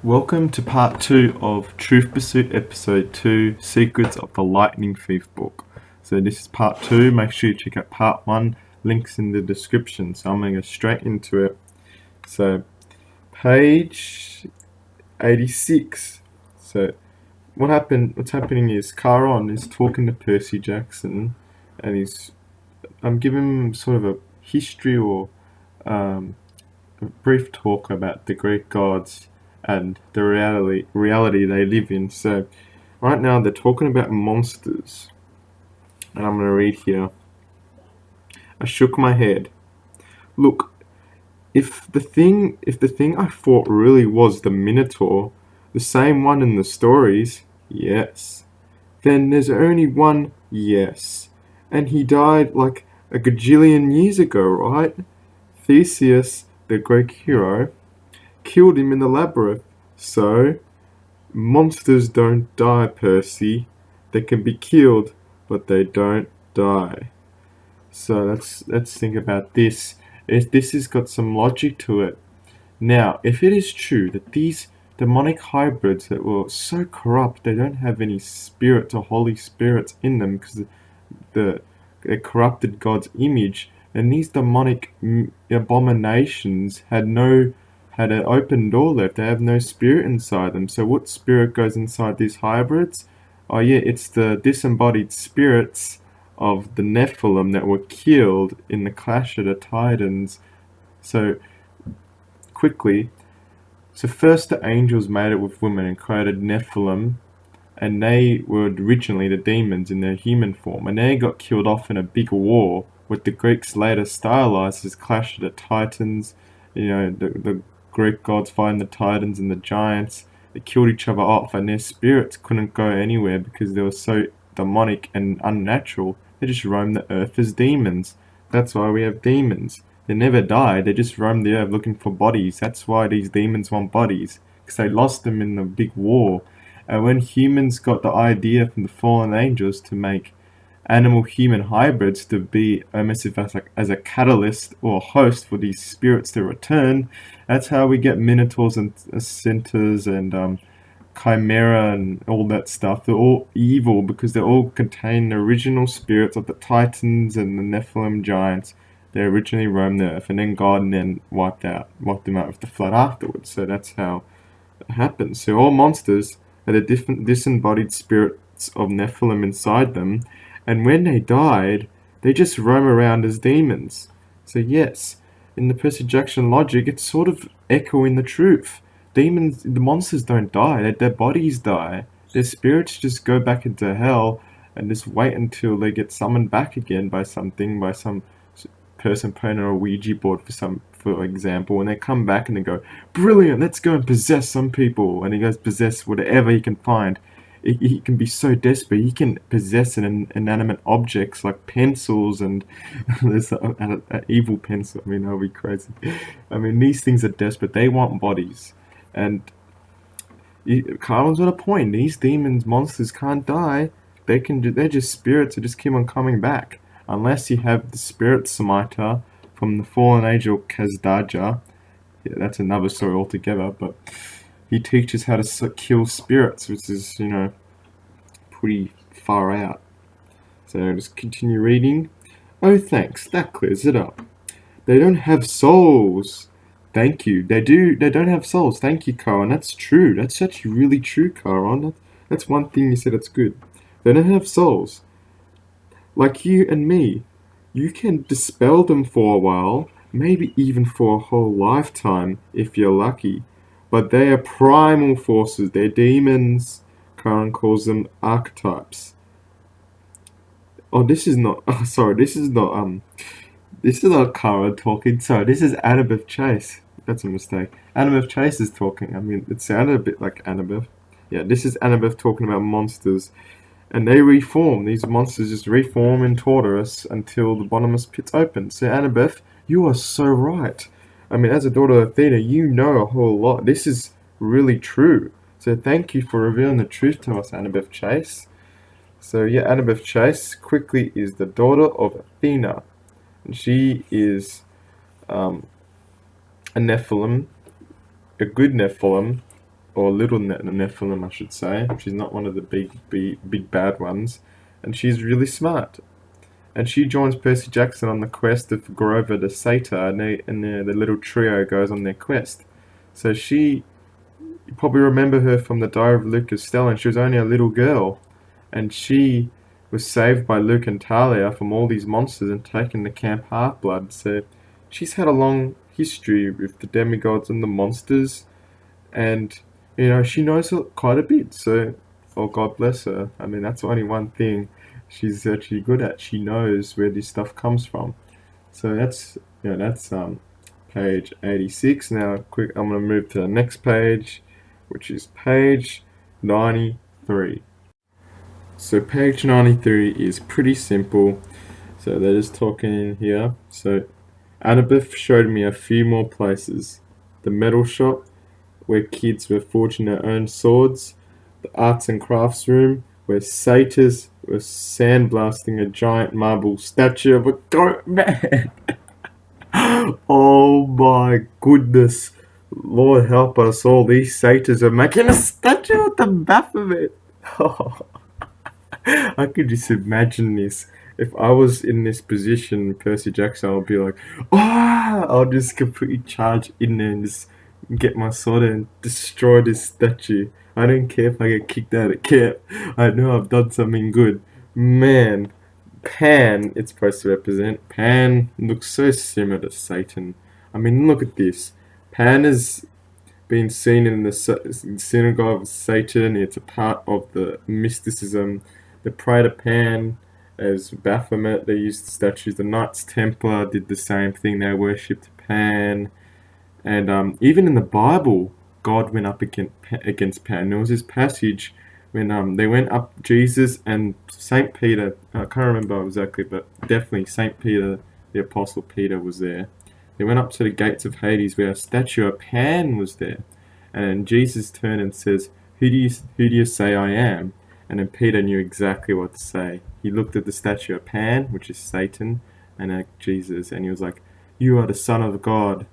Welcome to part 2 of Truth Pursit episode 2, Secrets of the Lightning Thief book. So this is part 2, make sure you check out part 1, links in the description. So I'm going to go straight into it. So page 86. So what's happening is Charon is talking to Percy Jackson and I'm giving him sort of a history or a brief talk about the Greek gods and the reality they live in. So right now they're talking about monsters, and I'm going to read here. I shook my head. Look, if the thing I thought really was the Minotaur, the same one in the stories, yes. Then there's only one yes, and he died like a gajillion years ago, right? Theseus, the Greek hero, killed him in the labyrinth. So, monsters don't die, Percy. They can be killed, but they don't die. So let's think about this. This has got some logic to it. Now, if it is true that these demonic hybrids that were so corrupt, they don't have any spirits or holy spirits in them because they corrupted God's image, and these demonic abominations had an open door left. They have no spirit inside them. So what spirit goes inside these hybrids? Oh yeah, it's the disembodied spirits of the Nephilim that were killed in the clash of the Titans. So first the angels made it with women and created Nephilim, and they were originally the demons in their human form, and they got killed off in a big war, what the Greeks later stylized as clash of the Titans. You know, the Greek gods fighting the Titans and the giants. They killed each other off, and their spirits couldn't go anywhere because they were so demonic and unnatural. They just roamed the earth as demons. That's why we have demons. They never die, they just roam the earth looking for bodies. That's why these demons want bodies, because they lost them in the big war. And when humans got the idea from the fallen angels to make animal-human hybrids to be almost as a catalyst or host for these spirits to return, that's how we get minotaurs and centaurs and chimera and all that stuff. They're all evil because they all contain the original spirits of the Titans and the Nephilim giants. They originally roamed the earth, and then God wiped them out with the flood afterwards. So that's how it happens. So all monsters had a different disembodied spirits of Nephilim inside them, and when they died, they just roam around as demons. So yes, in the Percy Jackson logic, it's sort of echoing the truth. The monsters don't die, their bodies die. Their spirits just go back into hell and just wait until they get summoned back again by some person playing on a Ouija board for example, and they come back and they go, brilliant, let's go and possess some people. And he goes possess whatever he can find. He can be so desperate, he can possess inanimate objects like pencils, and there's an evil pencil. I mean, that'll be crazy. I mean, these things are desperate. They want bodies. And Carlin's got a point. These demons, monsters can't die. They're just spirits that just keep on coming back. Unless you have the spirit smiter from the fallen angel Kazdaja. Yeah, that's another story altogether, but he teaches how to kill spirits, which is, pretty far out. So just continue reading. Oh, thanks, that clears it up. They don't have souls. Thank you. They don't have souls. Thank you, Karan. That's true. That's actually really true, Karan. That's one thing you said that's good. They don't have souls. Like you and me. You can dispel them for a while, maybe even for a whole lifetime if you're lucky. But they are primal forces. They're demons. Karan calls them archetypes. Oh, this is not Karan talking. Sorry, this is Annabeth Chase. That's a mistake. Annabeth Chase is talking. I mean, it sounded a bit like Annabeth. Yeah, this is Annabeth talking about monsters. And they reform. These monsters just reform in Tartarus until the bottomless pit's open. So Annabeth, you are so right. I mean, as a daughter of Athena, you know a whole lot. This is really true. So thank you for revealing the truth to us, Annabeth Chase. So yeah, Annabeth Chase quickly is the daughter of Athena. And she is a Nephilim, a good Nephilim, or little Nephilim, I should say. She's not one of the big bad ones, and she's really smart. And she joins Percy Jackson on the quest of Grover the Satyr, and the little trio goes on their quest. So you probably remember her from the Diary of Luke Costello, and she was only a little girl, and she was saved by Luke and Talia from all these monsters and taken to Camp Half-Blood. So she's had a long history with the demigods and the monsters, and she knows quite a bit. So, oh, God bless her. I mean, that's only one thing she's actually good at. She knows where this stuff comes from. So that's page 86. Now, I'm going to move to the next page, which is page 93. So page 93 is pretty simple. So they're just talking here. So Annabeth showed me a few more places. The metal shop, where kids were forging their own swords. The arts and crafts room, where satyrs were sandblasting a giant marble statue of a goat man. Oh my goodness. Lord help us all. These satyrs are making a statue at the back of it. I could just imagine this. If I was in this position, Percy Jackson, I'll be like, I'll just completely charge in there and just get my sword and destroy this statue. I don't care if I get kicked out of camp. I know I've done something good. Man, Pan, it's supposed to represent. Pan looks so similar to Satan. I mean, look at this. Pan is being seen in the synagogue of Satan. It's a part of the mysticism. The Pride of Pan, as Baphomet, they used statues. The Knights Templar did the same thing. They worshipped Pan. And even in the Bible, God went up against Pan. There was this passage when they went up, Jesus and St. Peter, I can't remember exactly, but definitely St. Peter, the Apostle Peter, was there. They went up to the gates of Hades where a statue of Pan was there. And then Jesus turned and says, who do you say I am? And then Peter knew exactly what to say. He looked at the statue of Pan, which is Satan, and at Jesus, and he was like, you are the Son of God.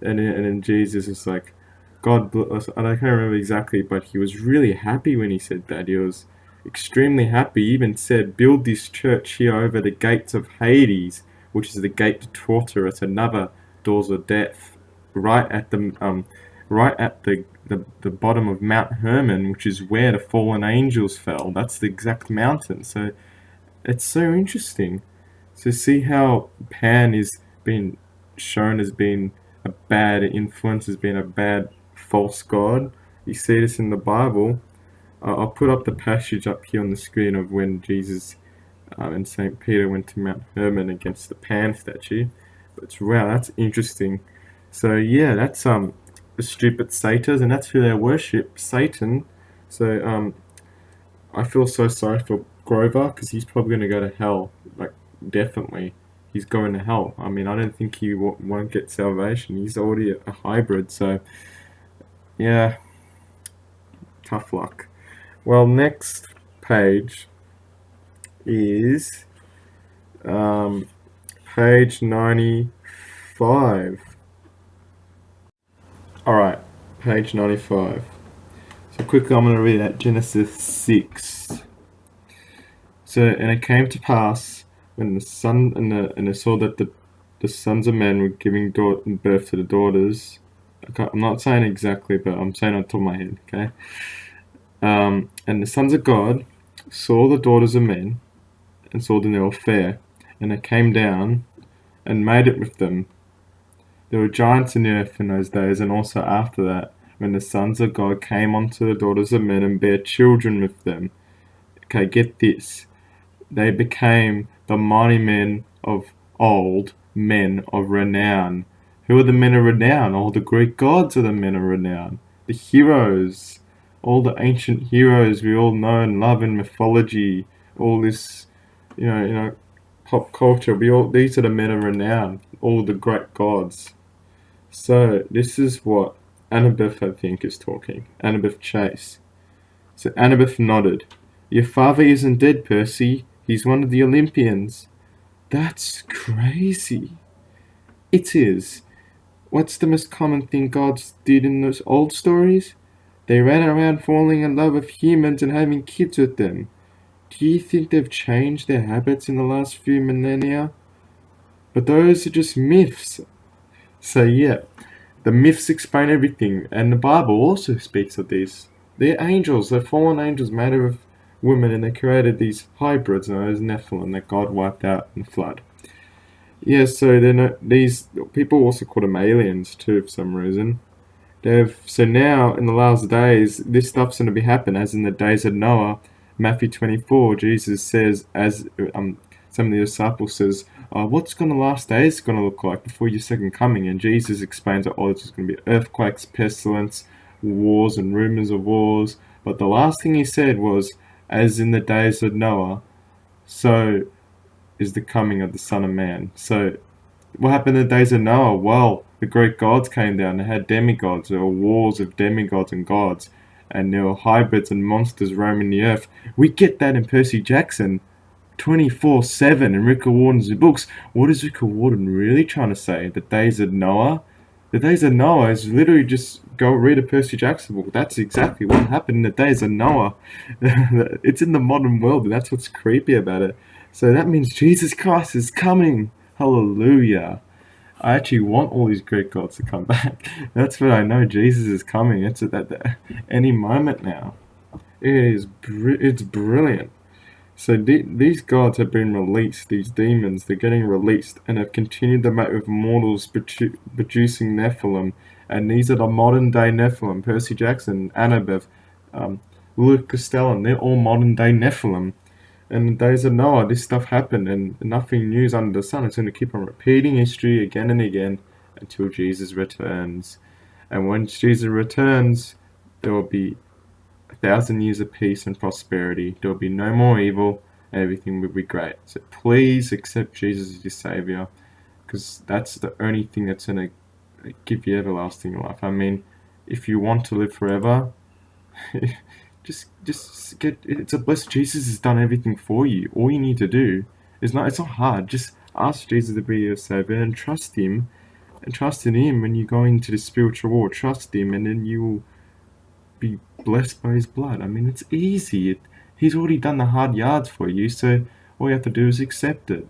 And then Jesus was like, God bless, and I can't remember exactly, but he was really happy when he said that. He was extremely happy. He even said, build this church here over the gates of Hades, which is the gate to torture. It's another doors of death, right at the bottom of Mount Hermon, which is where the fallen angels fell. That's the exact mountain. So it's so interesting to see how Pan is being shown as being a bad influence, as being a bad false god. You see this in the Bible. I'll put up the passage up here on the screen of when Jesus and St. Peter went to Mount Hermon against the Pan statue. But wow, that's interesting. So yeah, that's the stupid satyrs, and that's who they worship, Satan. So I feel so sorry for Grover, because he's probably going to go to hell. Like, definitely. He's going to hell. I mean, I don't think he won't get salvation. He's already a hybrid, so yeah, tough luck. Well, next page is page 95. Alright, page 95. So quickly I'm going to read out Genesis 6. So, and it came to pass when the son and they saw that the sons of men were giving birth to the daughters. I'm not saying exactly, but I'm saying on top of my head, okay? And the sons of God saw the daughters of men, and saw them they were fair, and they came down and made it with them. There were giants in the earth in those days, and also after that, when the sons of God came unto the daughters of men and bare children with them. Okay, get this. They became the mighty men of old, men of renown. Who are the men of renown? All the Greek gods are the men of renown. The heroes, all the ancient heroes we all know and love in mythology, all this, pop culture. These are the men of renown, all the great gods. So this is what Annabeth, I think, is talking. Annabeth Chase. So Annabeth nodded. Your father isn't dead, Percy. He's one of the Olympians. That's crazy. It is. What's the most common thing gods did in those old stories? They ran around falling in love with humans and having kids with them. Do you think they've changed their habits in the last few millennia? But those are just myths. So yeah, the myths explain everything, and the Bible also speaks of these. They're angels, they're fallen angels made of women, and they created these hybrids known as Nephilim that God wiped out in the flood. Yeah, so these people also call them aliens too for some reason. So now in the last days, this stuff's going to be happening as in the days of Noah. Matthew 24, Jesus says, as some of the disciples says, what's going to last days going to look like before your second coming? And Jesus explains that there's going to be earthquakes, pestilence, wars, and rumors of wars. But the last thing he said was, as in the days of Noah, so is the coming of the Son of Man. So what happened in the days of Noah? Well, the Greek gods came down. They had demigods. There were wars of demigods and gods. And there were hybrids and monsters roaming the earth. We get that in Percy Jackson 24/7 in Rick Riordan's books. What is Rick Riordan really trying to say? The days of Noah? The days of Noah is literally just go read a Percy Jackson book. That's exactly what happened in the days of Noah. It's in the modern world, and that's what's creepy about it. So that means Jesus Christ is coming. Hallelujah. I actually want all these Greek gods to come back. That's what I know. Jesus is coming. It's at any moment now. It's brilliant. So these gods have been released. These demons, they're getting released, and have continued to mate with mortals, producing Nephilim. And these are the modern day Nephilim. Percy Jackson, Annabeth, Luke Castellan. They're all modern day Nephilim. And in the days of Noah, this stuff happened, and nothing new is under the sun. It's going to keep on repeating history again and again until Jesus returns. And when Jesus returns, there will be 1,000 years of peace and prosperity. There will be no more evil, and everything will be great. So please accept Jesus as your Savior, because that's the only thing that's going to give you everlasting life. I mean, if you want to live forever, just get. It's a blessed. Jesus has done everything for you. All you need to do it's not hard. Just ask Jesus to be your Savior and trust Him, and trust in Him when you go into the spiritual war. Trust Him, and then you will be blessed by His blood. I mean, it's easy. He's already done the hard yards for you, so all you have to do is accept it.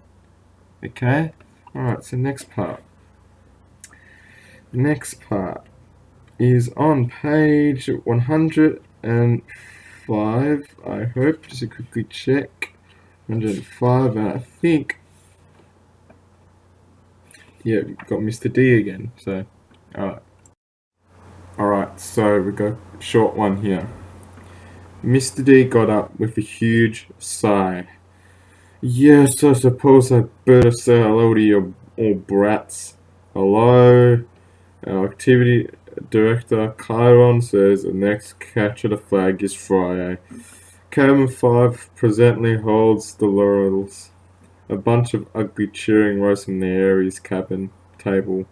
Okay? Alright, so next part. Next part is on page 105, I hope. Just to quickly check. 105, and I think... yeah, we've got Mr. D again, so... alright. Alright, so we got a short one here. Mr. D got up with a huge sigh. Yes, I suppose I better say hello to you all brats. Hello. Our activity director, Chiron, says the next catch of the flag is Friday. Cabin 5 presently holds the laurels. A bunch of ugly cheering rose from the Aries cabin table.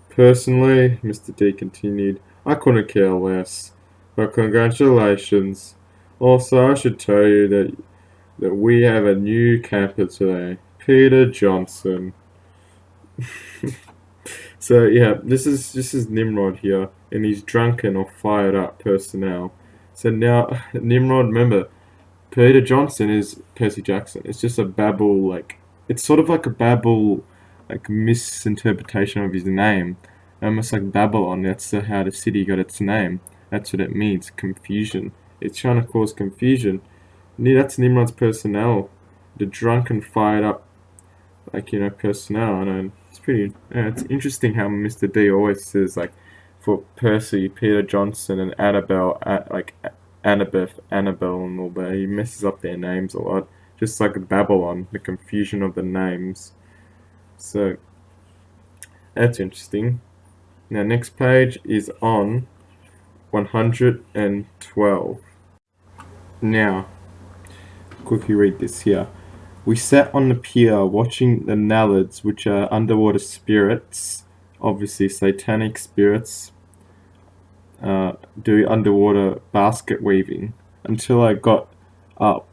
Personally, Mr. D continued, I couldn't care less. But congratulations. Also, I should tell you that we have a new camper today, Peter Johnson. So yeah, this is Nimrod here, and he's drunken or fired up personnel. So now Nimrod, remember, Peter Johnson is Percy Jackson. It's just a babble, it's sort of like a babble, misinterpretation of his name, almost like Babylon. That's how the city got its name. That's what it means, confusion. It's trying to cause confusion. That's Nimrod's personnel, the drunken, fired up, personnel. I know it's pretty. It's interesting how Mr. D always says for Percy, Peter Johnson, and Annabelle, Annabeth, Annabelle, and all that. He messes up their names a lot, just like Babylon, the confusion of the names. So that's interesting. Now, next page is on 112. Now, quickly read this here. We sat on the pier watching the Nallards, which are underwater spirits, obviously satanic spirits, do underwater basket weaving, until I got up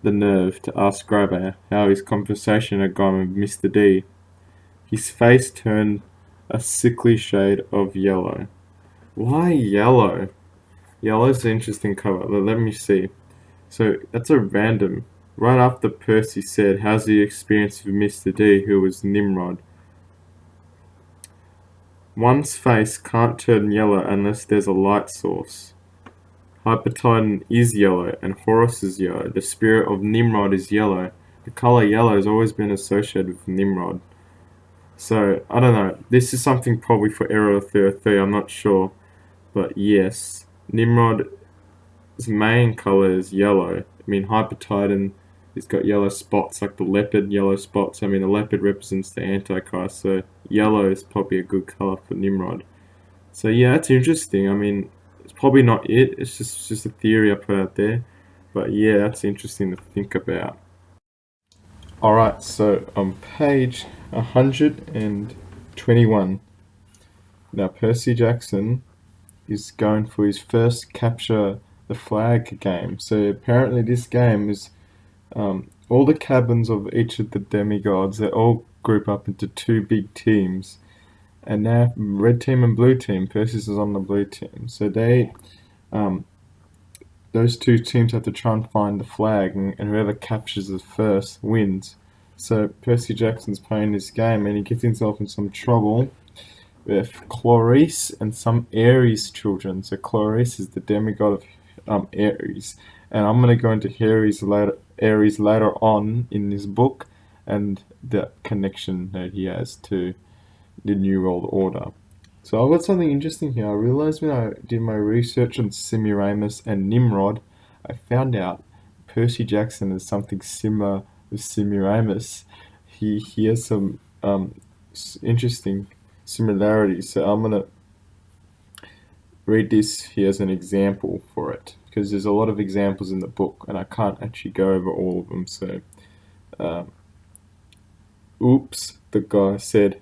the nerve to ask Grabber how his conversation had gone with Mr. D. His face turned a sickly shade of yellow. Why yellow? Yellow's an interesting cover. Let me see. So that's a random. Right after Percy said, "How's the experience with Mr. D, who was Nimrod?" One's face can't turn yellow unless there's a light source. Hypertitan is yellow, and Horus is yellow. The spirit of Nimrod is yellow. The color yellow has always been associated with Nimrod. So, I don't know. This is something probably for Error 33, I'm not sure. But yes, Nimrod's main color is yellow. I mean, Hypertitan has got yellow spots, like the leopard yellow spots. I mean, the leopard represents the Antichrist, so yellow is probably a good color for Nimrod. So yeah, that's interesting. I mean, it's probably not it. It's just a theory I put out there. But yeah, that's interesting to think about. All right, so on page 121, now Percy Jackson is going for his first capture the flag game. So apparently, this game is all the cabins of each of the demigods. They all group up into two big teams. And now red team and blue team. Perseus is on the blue team, so um, those two teams have to try and find the flag, and whoever captures it first wins. So Percy Jackson's playing this game, and he gets himself in some trouble with Clarice and some Ares children. So Clarice is the demigod of Ares, and I'm gonna go into Ares later on in this book, and the connection that he has to the New World Order. So I've got something interesting here. I realized when I did my research on Semiramis and Nimrod, I found out Percy Jackson is something similar with Semiramis. He has some interesting similarities. So I'm gonna read this here as an example for it, because there's a lot of examples in the book, and I can't actually go over all of them. So, oops, the guy said.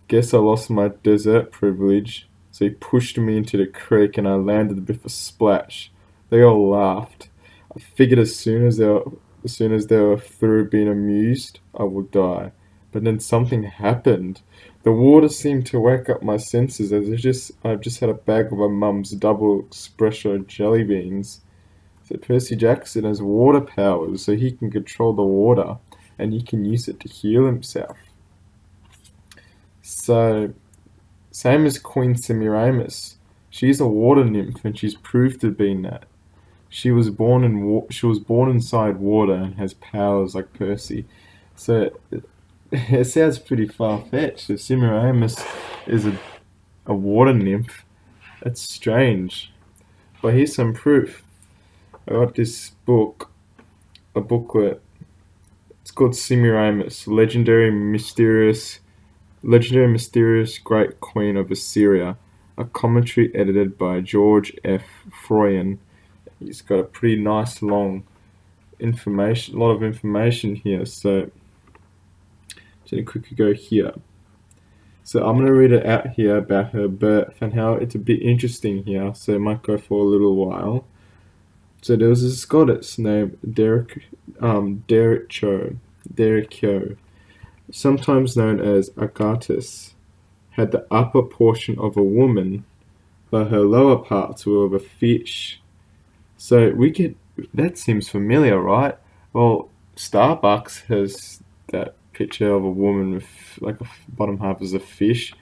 Guess I lost my desert privilege. So he pushed me into the creek and I landed with a splash. They all laughed. I figured as soon as they were through being amused, I would die. But then something happened. The water seemed to wake up my senses as I've just had a bag of my mum's double espresso jelly beans. So Percy Jackson has water powers, so he can control the water and he can use it to heal himself. So, same as Queen Semiramis, she's a water nymph, and she's proved to be that. She was born inside water and has powers like Percy. So, it sounds pretty far fetched. If Semiramis is a water nymph, that's strange. But here's some proof. I got this book, a booklet. It's called Semiramis, Legendary Mysterious Great Queen of Assyria, a commentary edited by George F. Froyen. He's got a pretty nice long a lot of information here, so just gonna quickly go here. So I'm gonna read it out here about her birth and how it's a bit interesting here, so it might go for a little while. So there was this goddess named Derricho, sometimes known as Agatis, had the upper portion of a woman, but her lower parts were of a fish. So that seems familiar, right? Well, Starbucks has that picture of a woman with like a bottom half is a fish.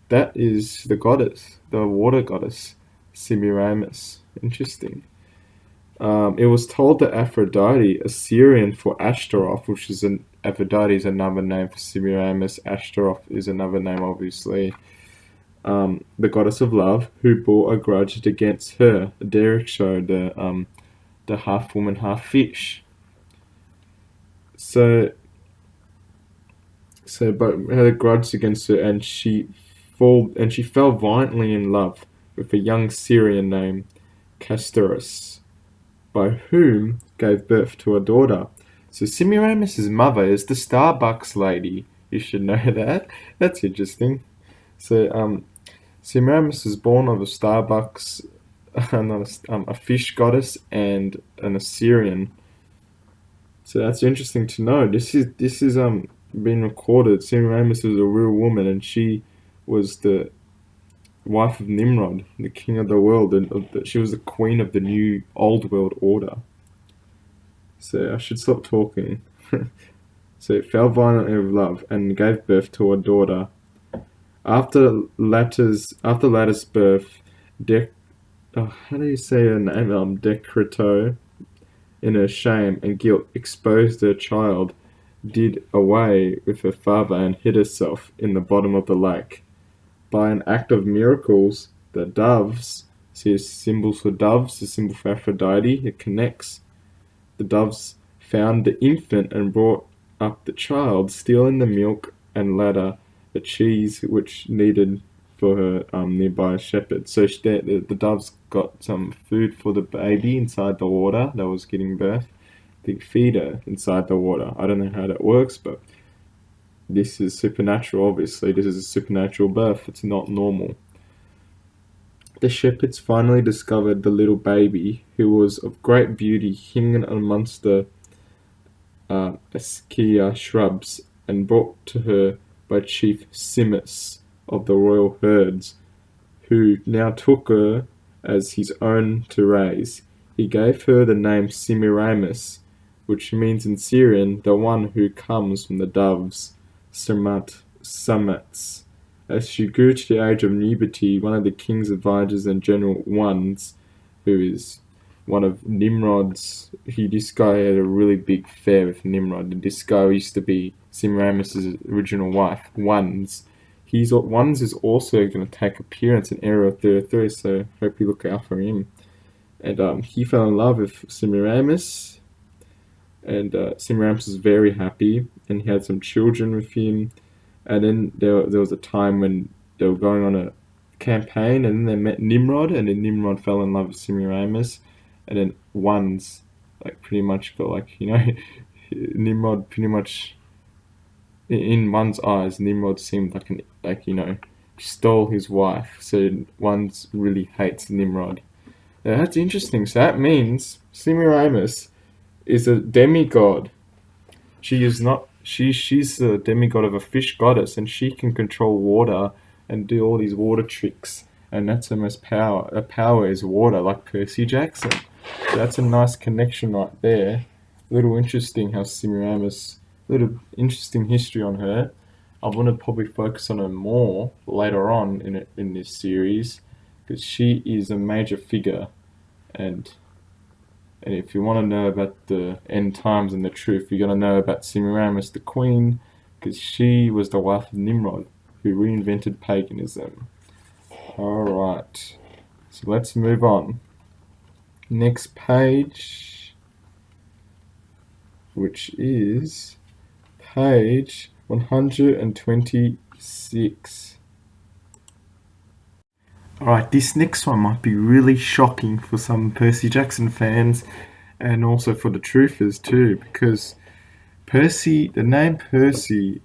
That is the goddess, the water goddess, Semiramis. Interesting. It was told that Aphrodite, Assyrian for Ashtaroth, which is Aphrodite is another name for Semiramis. Ashtaroth is another name, obviously. The goddess of love, who bore a grudge against her. Derek showed the half woman, half fish. So, but had a grudge against her, and she fell violently in love with a young Syrian named Castorus, by whom gave birth to a daughter. So Semiramis' mother is the Starbucks lady. You should know that. That's interesting. So Semiramis is born of a Starbucks, a fish goddess and an Assyrian. So that's interesting to know. This is been recorded. Semiramis is a real woman, and she was the wife of Nimrod, the king of the world, and she was the queen of the new old world order. So I should stop talking. So it fell violently with love and gave birth to a daughter. After latter's birth, how do you say her name? Decreto, in her shame and guilt, exposed her child, did away with her father, and hid herself in the bottom of the lake. By an act of miracles, the doves, see symbols for doves, the symbol for Aphrodite, it connects. The doves found the infant and brought up the child, stealing the milk and ladder, the cheese which needed for her nearby shepherd. So the doves got some food for the baby inside the water that was getting birth. They feed her inside the water. I don't know how that works, but this is supernatural, obviously. This is a supernatural birth. It's not normal. The shepherds finally discovered the little baby, who was of great beauty, hidden amongst the acacia shrubs, and brought to her by Chief Simus of the royal herds, who now took her as his own to raise. He gave her the name Semiramis, which means in Syrian, the one who comes from the doves, Samats. As she grew to the age of puberty, one of the king's advisors and general ones, who is one of Nimrod's, this guy had a really big affair with Nimrod, and this guy used to be Semiramis' original wife, Ones. Ones is also going to take appearance in Era 33, so hope you look out for him. And he fell in love with Semiramis, and Semiramis was very happy, and he had some children with him. And then there was a time when they were going on a campaign, and then they met Nimrod, and then Nimrod fell in love with Semiramis, and then Ones, pretty much got Nimrod pretty much, in One's eyes, Nimrod seemed stole his wife. So One's really hates Nimrod. Now that's interesting. So that means Semiramis is a demigod. She is not. She's the demigod of a fish goddess, and she can control water and do all these water tricks. And that's her most power. Her power is water, like Percy Jackson. So that's a nice connection right there. A little interesting how Semiramis. Little interesting history on her. I want to probably focus on her more later on in this series, because she is a major figure, and if you want to know about the end times and the truth, you're going to know about Semiramis the Queen, because she was the wife of Nimrod, who reinvented paganism. Alright, so let's move on. Next page, which is page 126. Alright, this next one might be really shocking for some Percy Jackson fans, and also for the truthers too, because the name Percy,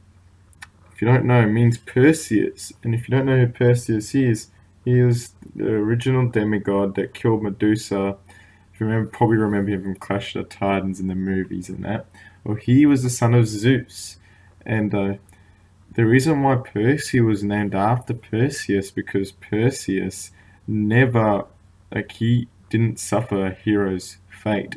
if you don't know, means Perseus. And if you don't know who Perseus is, he is the original demigod that killed Medusa. If you probably remember him from Clash of the Titans in the movies and that. Well, he was the son of Zeus. And the reason why Percy was named after Perseus, because Perseus never, he didn't suffer a hero's fate.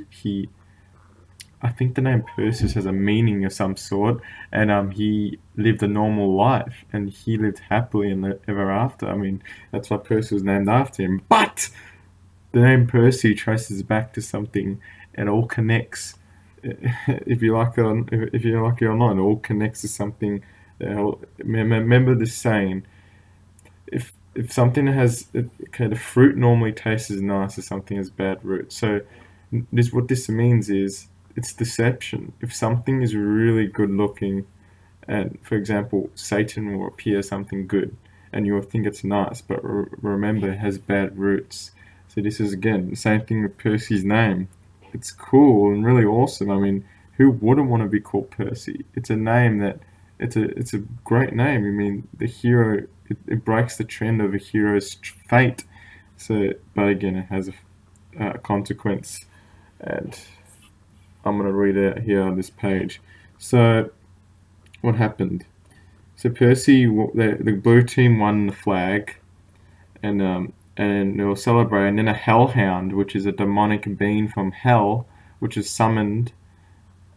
I think the name Perseus has a meaning of some sort, and he lived a normal life, and he lived happily and ever after. I mean, that's why Percy was named after him. But the name Percy traces back to something, and all connects. If you like it or not, it all connects to something. Remember this saying: if something has the fruit normally tastes as nice as something has bad roots. So what this means is it's deception. If something is really good looking, and for example, Satan will appear something good, and you'll think it's nice, but remember it has bad roots. So this is again the same thing with Percy's name. It's cool and really awesome. I mean, who wouldn't want to be called Percy? It's a name that it's a great name. I mean, the hero, it breaks the trend of a hero's fate. So, but again, it has a consequence, and I'm going to read it here on this page. So, what happened? So Percy, the blue team won the flag, and they'll celebrate. And then a hellhound, which is a demonic being from hell, which is summoned,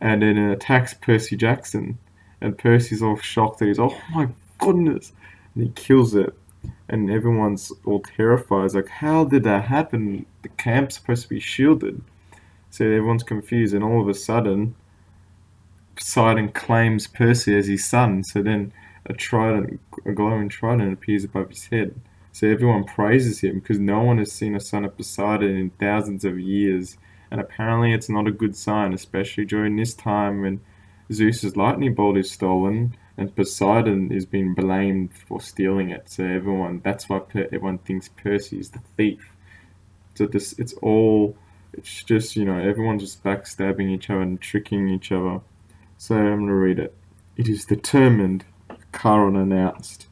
and then it attacks Percy Jackson, and Percy's all shocked that he's, oh my goodness, and he kills it, and everyone's all terrified. It's like, how did that happen? The camp's supposed to be shielded, so everyone's confused, and all of a sudden, Poseidon claims Percy as his son. So then a glowing trident appears above his head. So everyone praises him because no one has seen a son of Poseidon in thousands of years. And apparently it's not a good sign, especially during this time when Zeus's lightning bolt is stolen and Poseidon is being blamed for stealing it. So that's why everyone thinks Percy is the thief. So it's just, everyone's just backstabbing each other and tricking each other. So I'm going to read it. It is determined, Charon announced.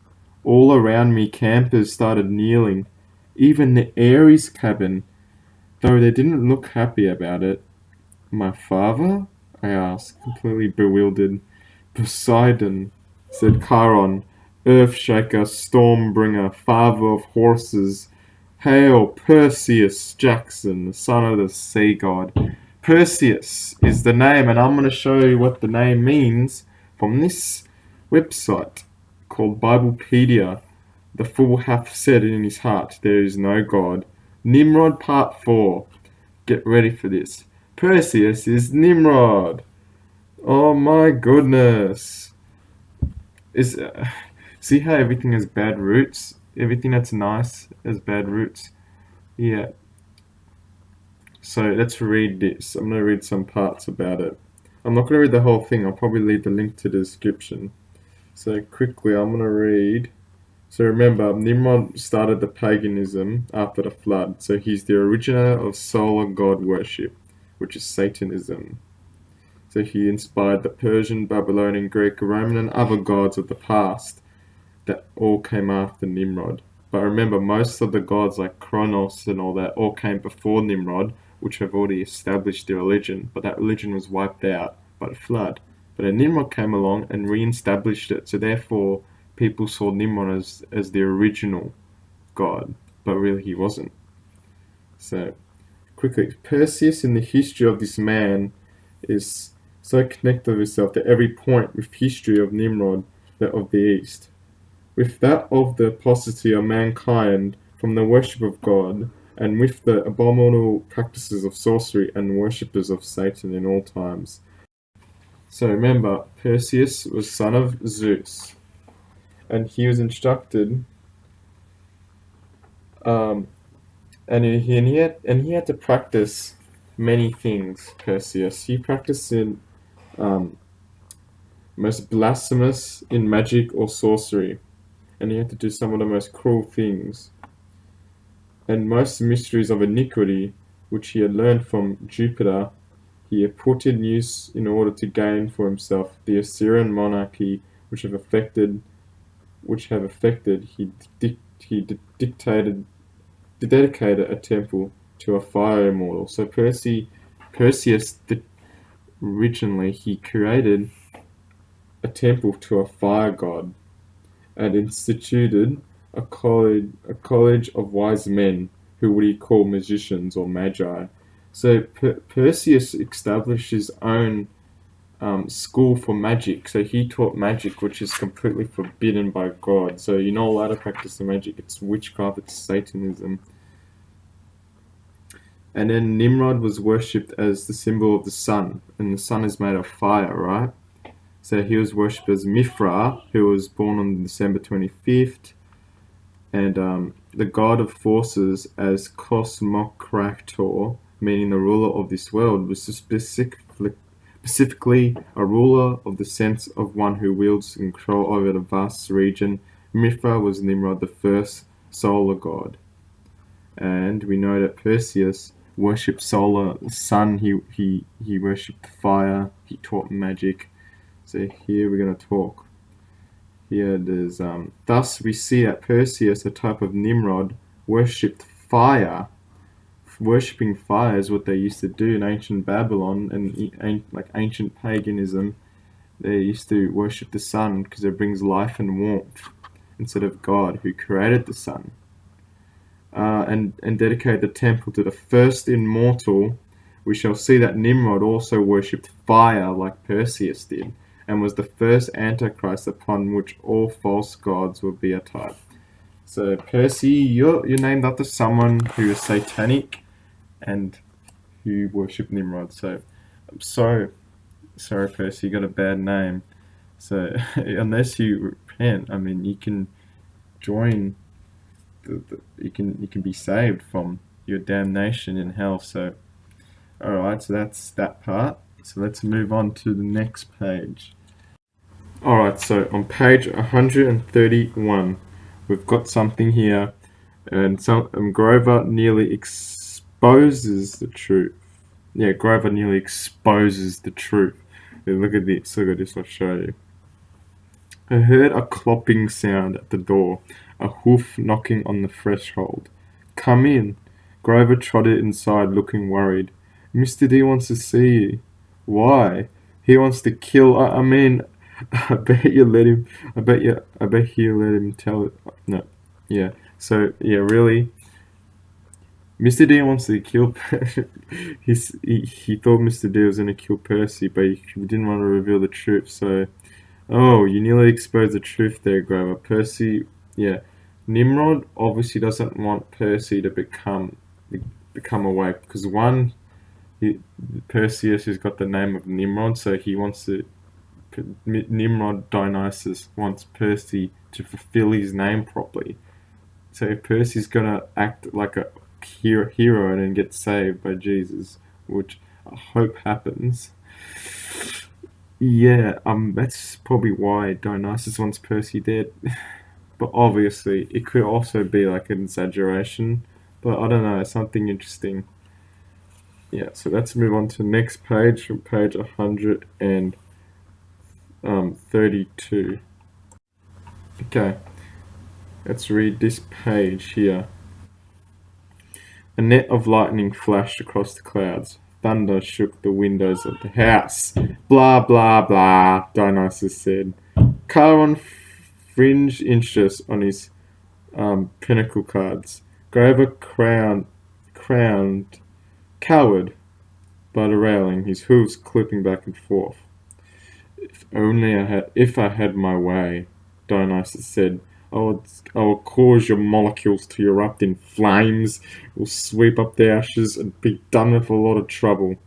All around me campers started kneeling, even the Ares cabin, though they didn't look happy about it. My father? I asked, completely bewildered. Poseidon, said Charon, Earthshaker, Stormbringer, father of horses. Hail, Perseus Jackson, the son of the sea god. Perseus is the name, and I'm going to show you what the name means from this website called Biblepaedia. The fool hath said in his heart, there is no God. Nimrod Part 4. Get ready for this. Perseus is Nimrod. Oh my goodness. See how everything has bad roots? Everything that's nice has bad roots. Yeah. So let's read this. I'm going to read some parts about it. I'm not going to read the whole thing. I'll probably leave the link to the description. So quickly, I'm going to read. So remember, Nimrod started the paganism after the flood. So he's the originator of solar god worship, which is Satanism. So he inspired the Persian, Babylonian, Greek, Roman, and other gods of the past that all came after Nimrod. But remember, most of the gods like Kronos and all that all came before Nimrod, which have already established their religion, but that religion was wiped out by the flood. But then Nimrod came along and re-established it, so therefore people saw Nimrod as the original god, but really he wasn't. So, quickly, Perseus in the history of this man is so connected with himself to every point with history of Nimrod of the East, with that of the apostasy of mankind from the worship of God, and with the abominable practices of sorcery and worshippers of Satan in all times. So remember, Perseus was son of Zeus, and he was instructed, and he had to practice many things. Perseus, he practiced in most blasphemous in magic or sorcery, and he had to do some of the most cruel things. And most mysteries of iniquity, which he had learned from Jupiter, he had put in use in order to gain for himself the Assyrian monarchy, which have affected. He dedicated a temple to a fire immortal. So Perseus originally he created a temple to a fire god, and instituted a college of wise men, who would he call magicians or magi. So Perseus established his own school for magic. So he taught magic, which is completely forbidden by God. So you're not allowed to practice the magic. It's witchcraft, it's Satanism. And then Nimrod was worshipped as the symbol of the sun, and the sun is made of fire, right? So he was worshipped as Mithra, who was born on December 25th, and the god of forces as Cosmocrator, meaning the ruler of this world, was specifically a ruler of the sense of one who wields control over the vast region. Mithra was Nimrod, the first solar god. And we know that Perseus worshipped solar sun, he worshipped fire, he taught magic. So here we're going to talk. Here there's, thus we see that Perseus, a type of Nimrod, worshipped fire. Worshipping fire is what they used to do in ancient Babylon and like ancient paganism. They used to worship the sun because it brings life and warmth instead of God, who created the sun. and dedicate the temple to the first immortal, we shall see that Nimrod also worshipped fire like Perseus did, and was the first Antichrist upon which all false gods will be a type. So Percy, you're named after someone who is satanic and who worshipped Nimrod. So I'm sorry, Percy, you got a bad name. So unless you repent, I mean, you can join. You can be saved from your damnation in hell. So, all right. So that's that part. So let's move on to the next page. All right. So on page 131, we've got something here, and Grover nearly exposes the truth. Yeah, Grover nearly exposes the truth. Look at this. Look at this. I'll show you. I heard a clopping sound at the door, a hoof knocking on the threshold. Come in. Grover trotted inside, looking worried. Mr. D wants to see you. Why? He wants to kill. I mean, I bet you let him. I bet you let him tell it. No, yeah. So yeah, really. Mr. D wants to kill. He thought Mr. D was gonna kill Percy, but he didn't want to reveal the truth. So. Oh, you nearly exposed the truth there, Grover. Percy, yeah. Nimrod obviously doesn't want Percy to become awake because one, Perseus has got the name of Nimrod, so he wants to. Nimrod Dionysus wants Percy to fulfill his name properly. So if Percy's gonna act like a hero and get saved by Jesus, which I hope happens. Yeah, that's probably why Dionysus wants Percy dead. But obviously, it could also be like an exaggeration. But I don't know, something interesting. Yeah, so let's move on to the next page, from page 132. Okay, let's read this page here. A net of lightning flashed across the clouds. Thunder shook the windows of the house. Blah, blah, blah, Dionysus said. Charon fringed inches on his pinnacle cards. Grover crowned, cowered by the railing, his hooves clipping back and forth. If I had my way, Dionysus said, I will cause your molecules to erupt in flames, will sweep up the ashes and be done with a lot of trouble.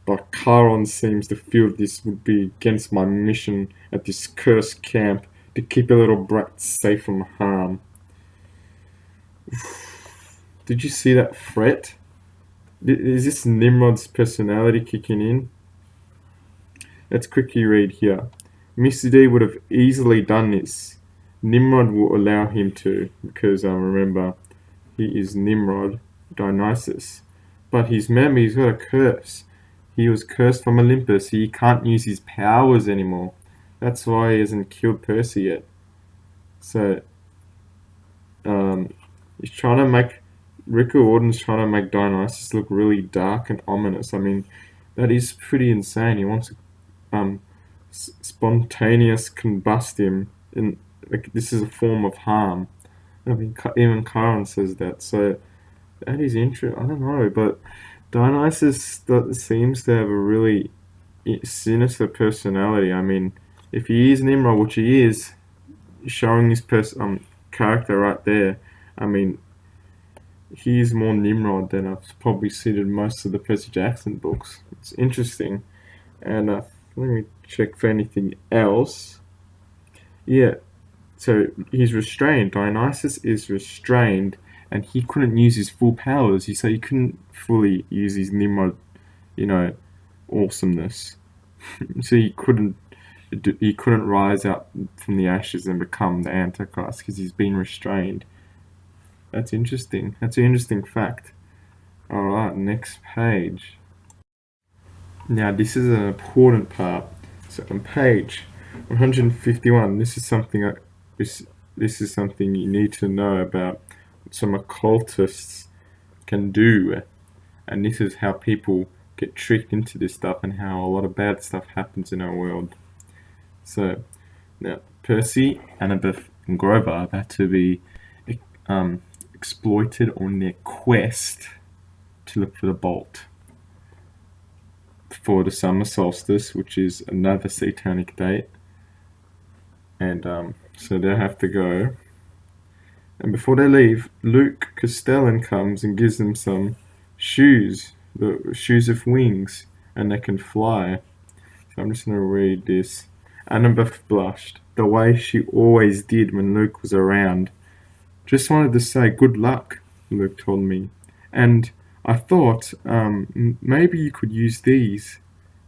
But Charon seems to feel this would be against my mission at this cursed camp to keep a little brat safe from harm. Did you see that threat? Is this Nimrod's personality kicking in? Let's quickly read here. Mr. D would have easily done this. Nimrod will allow him to, because remember, he is Nimrod, Dionysus. But he's got a curse. He was cursed from Olympus. He can't use his powers anymore. That's why he hasn't killed Percy yet. So, he's trying to make Rick Riordan's trying to make Dionysus look really dark and ominous. I mean, that is pretty insane. He wants to spontaneous combust him, and like this is a form of harm. I mean, even Charon says that. So that is interesting. I don't know, but Dionysus seems to have a really sinister personality. I mean, if he is Nimrod, which he is, showing his character right there. I mean, he is more Nimrod than I've probably seen in most of the Percy Jackson books. It's interesting. And let me check for anything else. Yeah, so he's restrained. Dionysus is restrained, and he couldn't use his full powers. So he couldn't fully use his Nimrod, awesomeness. So he couldn't rise up from the ashes and become the Antichrist because he's been restrained. That's interesting. That's an interesting fact. Alright, next page. Now this is an important part. So on page 151, this is something you need to know about what some occultists can do, and this is how people get tricked into this stuff and how a lot of bad stuff happens in our world. So now Percy, Annabeth, and Grover are about to be exploited on their quest to look for the bolt for the summer solstice, which is another satanic date. And so they have to go. And before they leave, Luke Castellan comes and gives them some shoes, the shoes of wings, and they can fly. So I'm just going to read this. Annabeth blushed, the way she always did when Luke was around. Just wanted to say good luck, Luke told me. And I thought, maybe you could use these.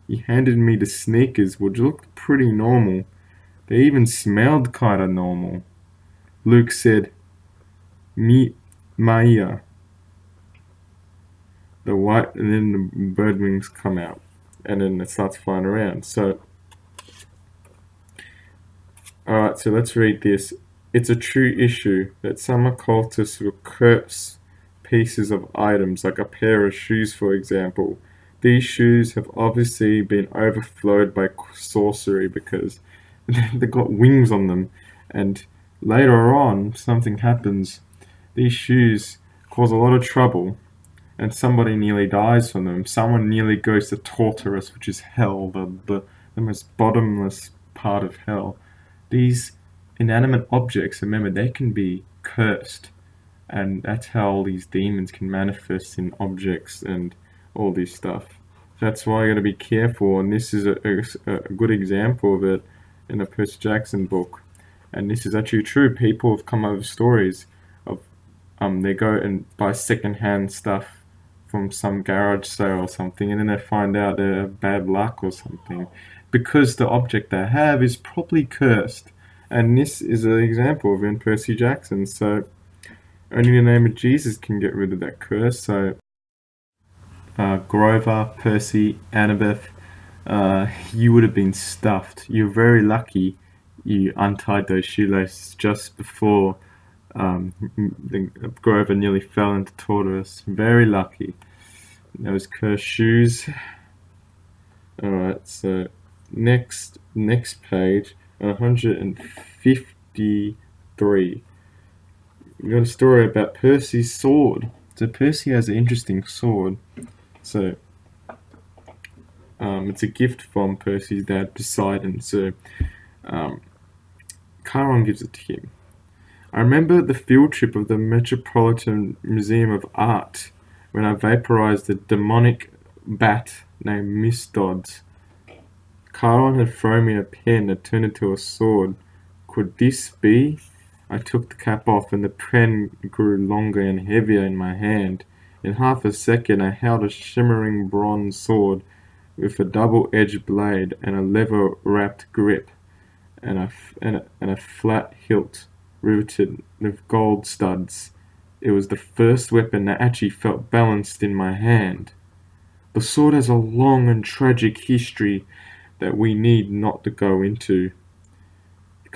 He handed me the sneakers, which looked pretty normal. They even smelled kinda normal. Luke said, Maya. The white, and then the bird wings come out. And then it starts flying around. So, alright, so let's read this. It's a true issue that some occultists will curse pieces of items, like a pair of shoes, for example. These shoes have obviously been overflowed by sorcery because they've got wings on them, and later on something happens. These shoes cause a lot of trouble, and somebody nearly dies from them. Someone nearly goes to Tartarus, which is hell, the most bottomless part of hell. These inanimate objects, remember, they can be cursed, and that's how all these demons can manifest in objects and all this stuff. That's why you got to be careful, and this is a good example of it in the Percy Jackson book. And this is actually true. People have come over stories of they go and buy second-hand stuff from some garage sale or something, and then they find out they have bad luck or something because the object they have is probably cursed. And this is an example of in Percy Jackson. So only the name of Jesus can get rid of that curse. So Grover, Percy, Annabeth, you would have been stuffed. You're very lucky you untied those shoelaces just before Grover nearly fell into Tartarus. Very lucky. Those cursed shoes. Alright, so next page, 153. We got a story about Percy's sword. So Percy has an interesting sword. So it's a gift from Percy's dad, Poseidon. So Charon gives it to him. I remember the field trip of the Metropolitan Museum of Art when I vaporized a demonic bat named Mythstods. Charon had thrown me a pen that turned into a sword. Could this be? I took the cap off and the pen grew longer and heavier in my hand. In half a second I held a shimmering bronze sword with a double-edged blade and a leather-wrapped grip and a flat hilt riveted with gold studs. It was the first weapon that actually felt balanced in my hand. The sword has a long and tragic history that we need not to go into,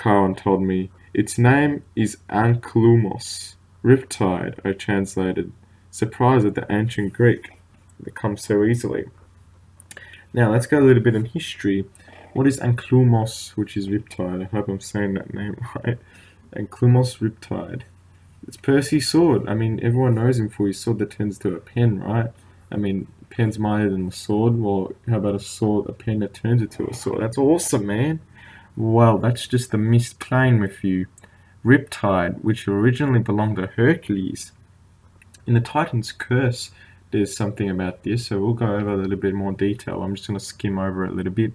Charon told me. Its name is Anklumos, Riptide, I translated, surprised at the ancient Greek that comes so easily. Now let's go a little bit in history. What is Anklumos, which is Riptide? I hope I'm saying that name right. Anklumos Riptide. It's Percy's sword. I mean, everyone knows him for his sword that turns to a pen, right? I mean, pen's mightier than the sword. Well, how about a pen that turns into a sword? That's awesome, man. Well, that's just the mist playing with you. Riptide, which originally belonged to Hercules. In the Titan's Curse, there's something about this, so we'll go over a little bit more detail. I'm just going to skim over it a little bit.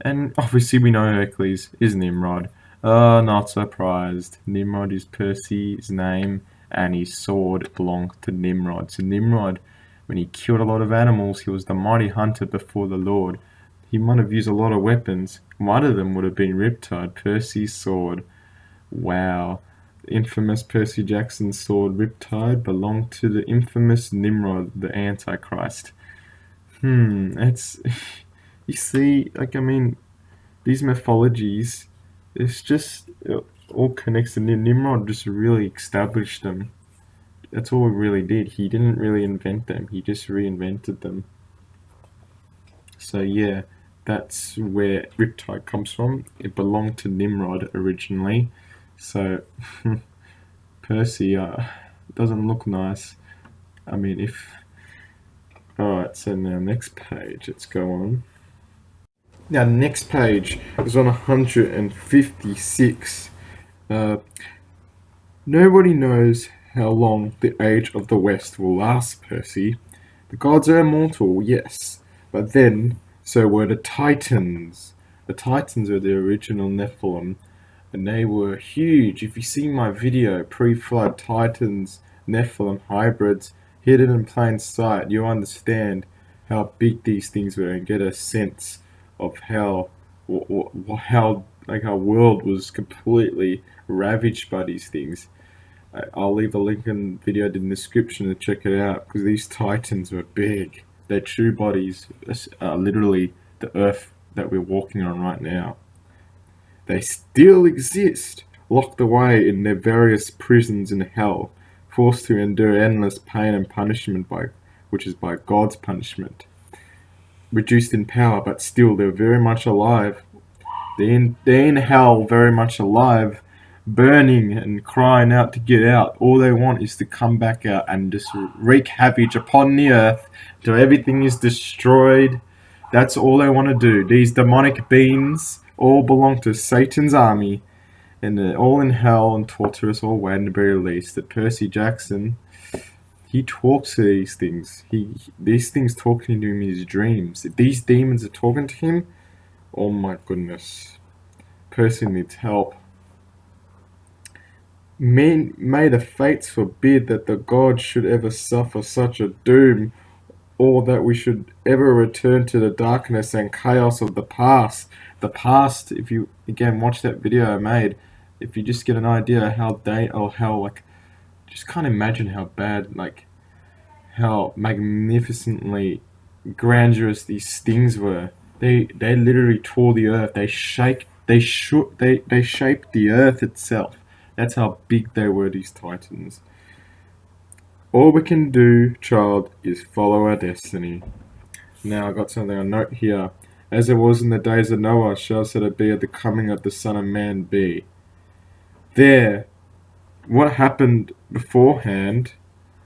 And obviously we know Hercules is Nimrod. Not surprised. Nimrod is Percy's name, and his sword belonged to Nimrod. So Nimrod, when he killed a lot of animals, he was the mighty hunter before the Lord. He might have used a lot of weapons. One of them would have been Riptide, Percy's sword. Wow. The infamous Percy Jackson sword Riptide belonged to the infamous Nimrod, the Antichrist. It's... You see, these mythologies, it's just it all connects to Nimrod just really established them. That's all he really did. He didn't really invent them. He just reinvented them. So yeah, that's where Riptide comes from. It belonged to Nimrod originally. So Percy, doesn't look nice. I mean, if... Alright, so now next page, let's go on. Now, the next page is on 156. Nobody knows how long the age of the West will last, Percy. The gods are immortal, yes, but then so were the Titans. The Titans were the original Nephilim, and they were huge. If you see my video, pre-flood Titans, Nephilim hybrids, hidden in plain sight, you'll understand how big these things were and get a sense of how our world was completely ravaged by these things. I'll leave a link in the video in the description to check it out, because these Titans were big. Their true bodies are literally the earth that we're walking on right now. They still exist, locked away in their various prisons in hell, forced to endure endless pain and punishment which is by God's punishment. Reduced in power, but still they're very much alive. They're in hell, very much alive, burning and crying out to get out. All they want is to come back out and just wreak havoc upon the earth till everything is destroyed. That's all they want to do. These demonic beings all belong to Satan's army, and they're all in hell and torturous or waiting to be released. That Percy Jackson, he talks to these things. These things talking to him in his dreams. If these demons are talking to him, oh my goodness, Percy needs help. May the fates forbid that the gods should ever suffer such a doom, or that we should ever return to the darkness and chaos of the past. The past, if you again watch that video I made, if you just get an idea just can't imagine how bad, how magnificently grandiose these things were. They literally tore the earth. They shaped the earth itself. That's how big they were, these Titans. All we can do, child, is follow our destiny. Now I got something on note here. As it was in the days of Noah, shall it be at the coming of the Son of Man be. There, what happened beforehand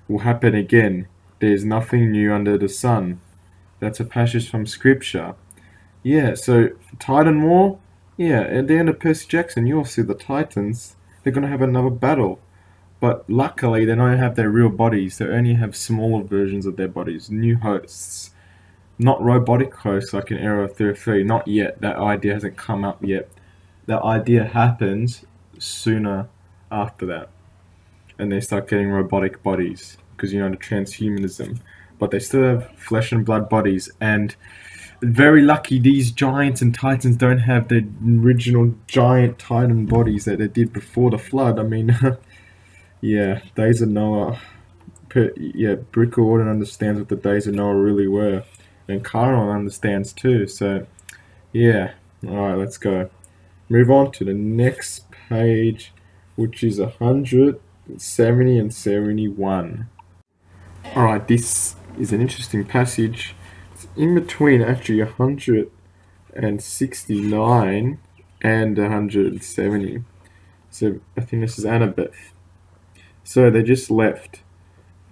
will happen again. There is nothing new under the sun. That's a passage from Scripture. Yeah, so Titan War. Yeah, at the end of Percy Jackson, you'll see the Titans. They're going to have another battle. But luckily, they don't have their real bodies. They only have smaller versions of their bodies. New hosts. Not robotic hosts like in Era 33. Not yet. That idea hasn't come up yet. That idea happens sooner after that. And they start getting robotic bodies. Because, the transhumanism. But they still have flesh and blood bodies. And very lucky these giants and titans don't have the original giant titan bodies that they did before the flood. I mean, yeah, days of Noah. Rick Riordan understands what the days of Noah really were. And Chiron understands too. So, yeah. Alright, let's go. Move on to the next page, which is 170 and 71. Alright, this is an interesting passage. It's in between actually 169 and 170. So I think this is Annabeth. So they just left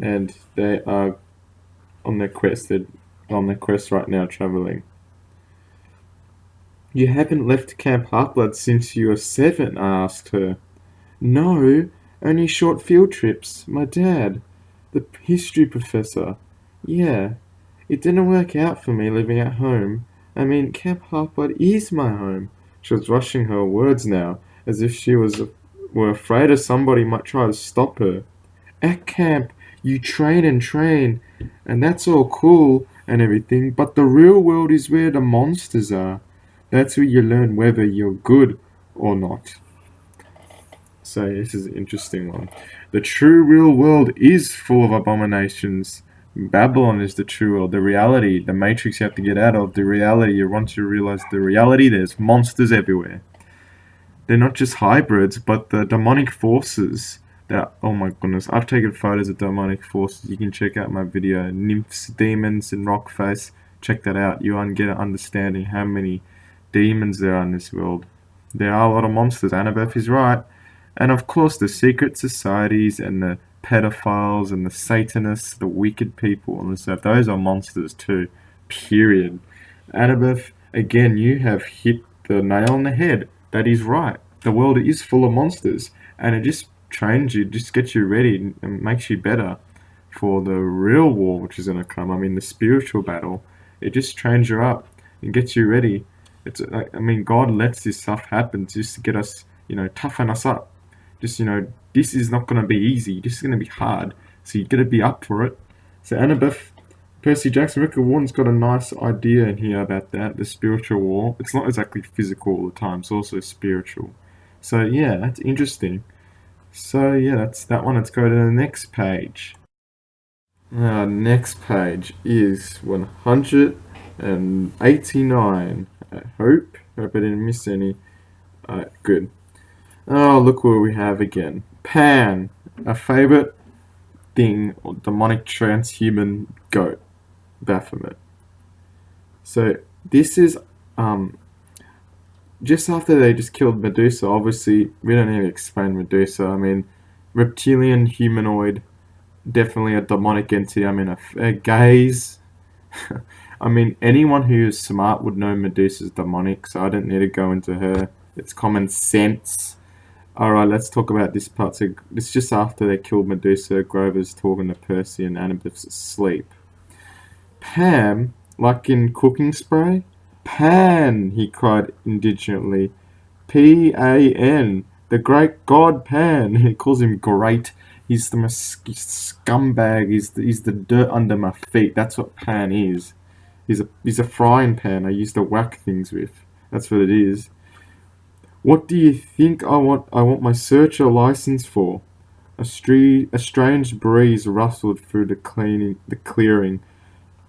and they are on their quest. They're on their quest right now, traveling. You haven't left Camp Heartblood since you were 7, I asked her. No, only short field trips. My dad, the history professor. Yeah, it didn't work out for me living at home. I mean, Camp Heartblood is my home. She was rushing her words now, as if she were afraid of somebody might try to stop her. At camp, you train, and that's all cool and everything, but the real world is where the monsters are. That's where you learn whether you're good or not. So this is an interesting one. The true real world is full of abominations. Babylon is the true world, the reality, the matrix you have to get out of, the reality. Once you realize the reality, there's monsters everywhere. They're not just hybrids, but the demonic forces. Oh my goodness, I've taken photos of demonic forces. You can check out my video, Nymphs, Demons, and Rockface. Check that out. You get an understanding how many demons there are in this world. There are a lot of monsters. Annabeth is right. And of course, the secret societies and the pedophiles and the Satanists, the wicked people on this earth. Those are monsters too. Period. Annabeth, again, you have hit the nail on the head. That is right. The world is full of monsters, and it just trains you, just gets you ready and makes you better for the real war which is going to come. I mean, the spiritual battle. It just trains you up and gets you ready. It's, I mean, God lets this stuff happen just to get us, toughen us up. Just, this is not going to be easy. This is going to be hard. So you got to be up for it. So Annabeth, Percy Jackson, Rick Riordan's got a nice idea in here about that, the spiritual war. It's not exactly physical all the time, it's also spiritual. So yeah, that's interesting. So yeah, that's that one. Let's go to the next page. Next page is 189. I hope I didn't miss any. Good. Oh, look what we have again. Pan, a favorite thing, or demonic transhuman goat. Baphomet. So this is just after they just killed Medusa. Obviously, we don't need to explain Medusa. I mean, reptilian humanoid, definitely a demonic entity. I mean, a gaze. I mean, anyone who is smart would know Medusa's demonic, so I don't need to go into her. It's common sense. Alright, let's talk about this part. So, it's just after they killed Medusa. Grover's talking to Percy and Annabeth's asleep. Pam, like in cooking spray? Pan, he cried indignantly. Pan, the great god Pan. He calls him great. He's the scumbag. He's the dirt under my feet. That's what Pan is. He's a frying pan I used to whack things with. That's what it is. What do you think I want my searcher license for? A strange breeze rustled through the clearing,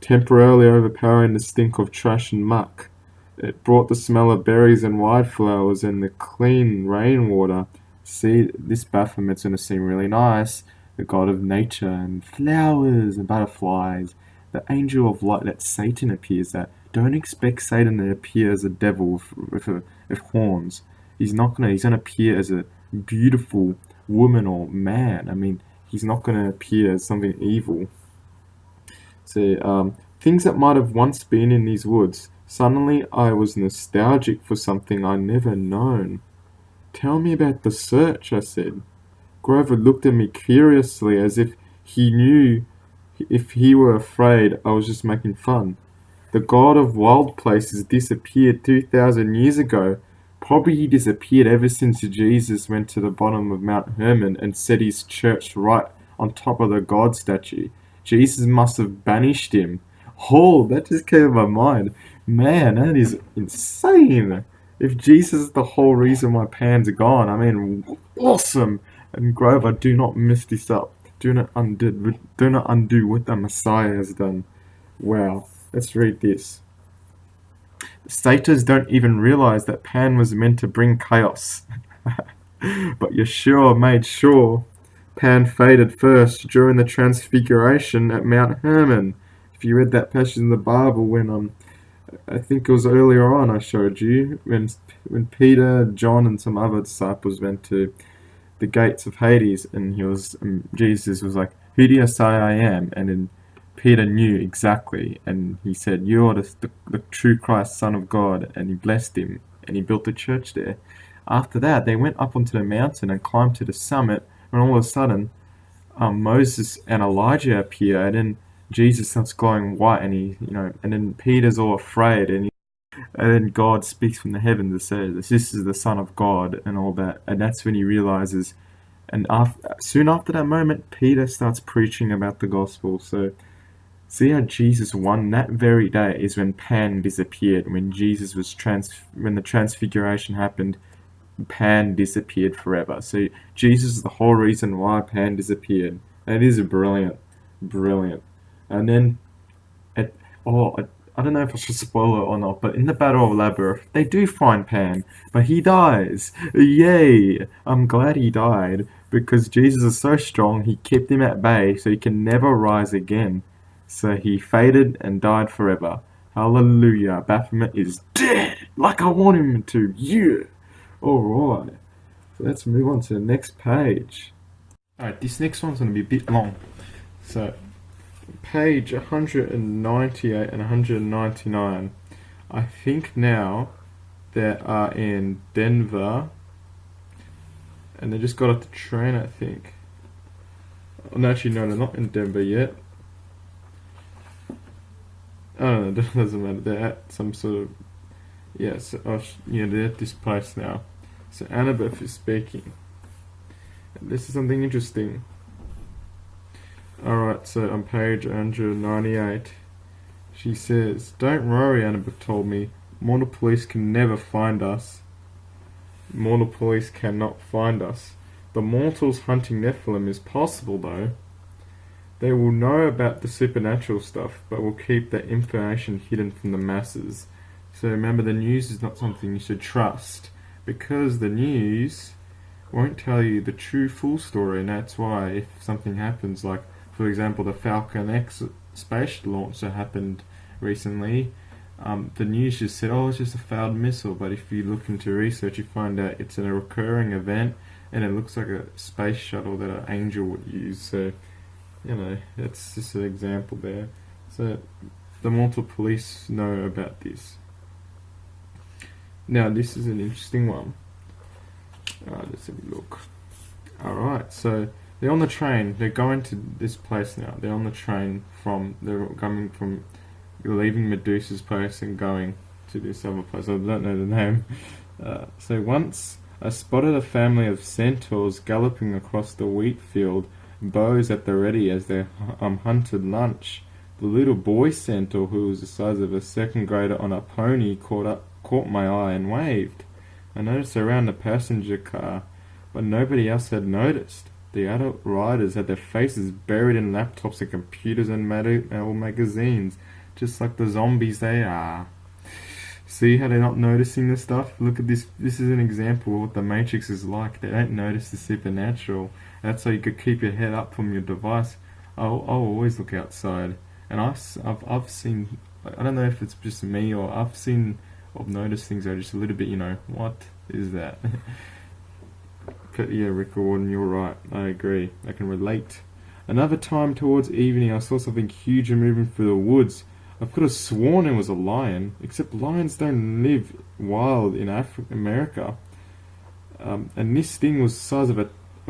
temporarily overpowering the stink of trash and muck. It brought the smell of berries and wildflowers and the clean rainwater. See, this Baphomet's going to seem really nice. The god of nature and flowers and butterflies. The angel of light that Satan appears at. Don't expect Satan to appear as a devil with horns. He's going to appear as a beautiful woman or man. I mean, he's not going to appear as something evil. So, things that might have once been in these woods. Suddenly I was nostalgic for something I'd never known. Tell me about the search, I said. Grover looked at me curiously as if he knew if he were afraid I was just making fun. The god of wild places disappeared 2,000 years ago. Probably he disappeared ever since Jesus went to the bottom of Mount Hermon and set his church right on top of the god statue. Jesus must have banished him. Oh, that just came to my mind. Man, that is insane. If Jesus is the whole reason why Pan's are gone, I mean, awesome. And Grover, do not mess this up. Do not undo what the Messiah has done. Wow. Let's read this. The satyrs don't even realize that Pan was meant to bring chaos. But Yeshua made sure Pan faded first during the transfiguration at Mount Hermon. If you read that passage in the Bible when I think it was earlier on I showed you when Peter, John and some other disciples went to the gates of Hades and Jesus was like, who do you say I am? And then Peter knew exactly and he said, you're the true Christ, Son of God, and he blessed him and he built a church there. After that they went up onto the mountain and climbed to the summit and all of a sudden Moses and Elijah appear and then Jesus starts glowing white and and then Peter's all afraid and then God speaks from the heavens and says, this is the Son of God and all that. And that's when he realizes. And soon after that moment, Peter starts preaching about the gospel. So see how Jesus won? That very day is when Pan disappeared. When Jesus was when the transfiguration happened, Pan disappeared forever. So Jesus is the whole reason why Pan disappeared. And it is brilliant. Brilliant. And then, I don't know if I should spoil it or not, but in the Battle of Labyrinth, they do find Pan, but he dies. Yay! I'm glad he died, because Jesus is so strong, he kept him at bay, so he can never rise again. So he faded and died forever. Hallelujah. Baphomet is dead, like I want him to. Yeah! Alright. So let's move on to the next page. Alright, this next one's going to be a bit long. So, page 198 and 199. I think now they are in Denver, and they just got off the train, I think. No, actually, no, they're not in Denver yet. Oh, no, it doesn't matter. They're at some sort of... Yes, they're at this place now. So Annabeth is speaking. And this is something interesting. Alright, so on page 198, she says, "Don't worry," Annabeth told me. "Mortal police can never find us. Mortal police cannot find us. The mortals hunting Nephilim is possible, though. They will know about the supernatural stuff, but will keep that information hidden from the masses. So remember, the news is not something you should trust, because the news won't tell you the true full story, and that's why if something happens, like, for example, the Falcon X space launch that happened recently, the news just said, oh, it's just a failed missile, but if you look into research, you find out it's a recurring event, and it looks like a space shuttle that an angel would use. So, that's just an example there. So, the mortal police know about this. Now, this is an interesting one. Let's have a look. Alright, so they're on the train. They're going to this place now. They're on the train they're coming from, leaving Medusa's place and going to this other place. I don't know the name. So once I spotted a family of centaurs galloping across the wheat field, bows at the ready as they hunted lunch. The little boy centaur, who was the size of a second grader on a pony, caught my eye and waved. I noticed around the passenger car, but nobody else had noticed. The adult riders had their faces buried in laptops and computers and magazines, just like the zombies they are. See how they're not noticing this stuff? Look at this. This is an example of what the Matrix is like. They don't notice the supernatural. That's how you could keep your head up from your device. I'll always look outside. And I've seen, I don't know if it's just me or I've noticed things that are just a little bit, what is that? But yeah, Rick Riordan, you're right. I agree. I can relate. Another time towards evening, I saw something huge and moving through the woods. I could have sworn it was a lion, except lions don't live wild in America. And this thing was the size of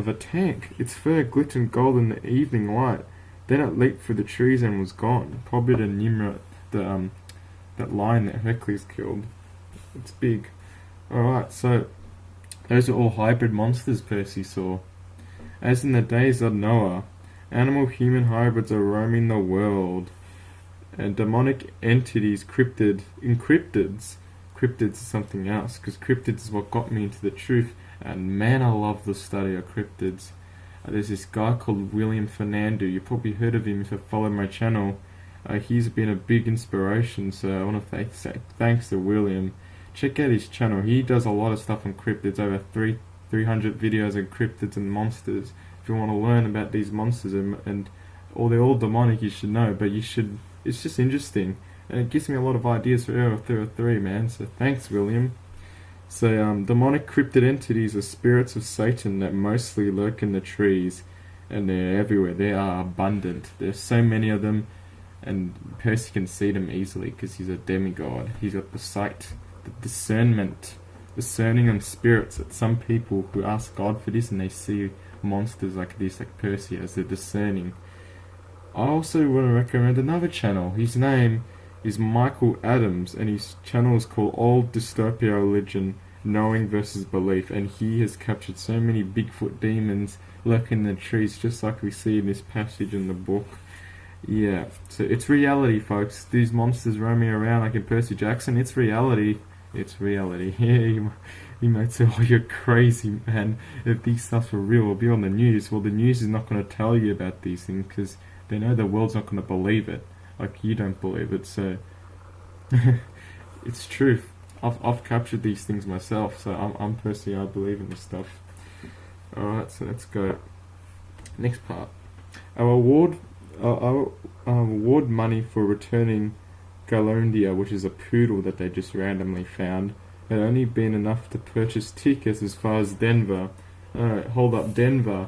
a tank. Its fur glittered gold in the evening light. Then it leaped through the trees and was gone. Probably the Nimrod, that lion that Hercules killed. It's big. Alright, so those are all hybrid monsters Percy saw. As in the days of Noah, animal-human hybrids are roaming the world, and demonic entities in cryptids. Cryptids is something else, because cryptids is what got me into the truth, and man, I love the study of cryptids. There's this guy called Williamfernado. You probably heard of him if you follow my channel. He's been a big inspiration, so I want to say thanks to William. Check out his channel. He does a lot of stuff on cryptids, over 300 videos on cryptids and monsters. If you want to learn about these monsters and they're all demonic, you should know, but it's just interesting. And it gives me a lot of ideas for Era 303, man, so thanks, William. So, demonic cryptid entities are spirits of Satan that mostly lurk in the trees, and they're everywhere. They are abundant. There's so many of them, and Percy can see them easily because he's a demigod. He's got the sight, the discerning on spirits. That some people who ask God for this and they see monsters like this, like Percy, as they're discerning. I also want to recommend another channel. His name is Michael Adams, and his channel is called Old Dystopia Religion, Knowing versus Belief, and he has captured so many Bigfoot demons lurking in the trees, just like we see in this passage in the book. Yeah, so it's reality, folks. These monsters roaming around like in Percy Jackson, it's reality. It's reality. Yeah, you might say, oh, you're crazy, man. If these stuff are real, it'll be on the news. Well, the news is not going to tell you about these things because they know the world's not going to believe it. Like you don't believe it, so it's truth. I've captured these things myself, so I'm Percy. I believe in this stuff. Alright, so let's go. Next part. Our award money for returning Galundia, which is a poodle that they just randomly found, had only been enough to purchase tickets as far as Denver. Alright, hold up, Denver.